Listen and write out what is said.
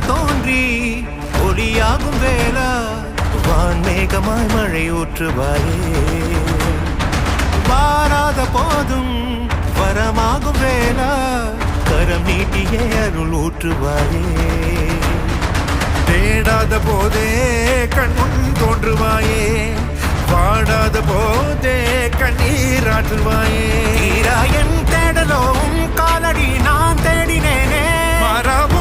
தோன்றி ஒளியாகும் வேளா வான்மேகமாய் மழை ஊற்றுவாயே வாராத போதும் வரமாகும் வேளா கரம் நீட்டியே அருள் ஊற்றுவாயே தேடாத போதே கண்முன் தோன்றுவாயே வாடாத போதே கண்ணீராற்றுவாயே என் தேடலோவும் காலடி நான் தேடினேனே மாறாமோ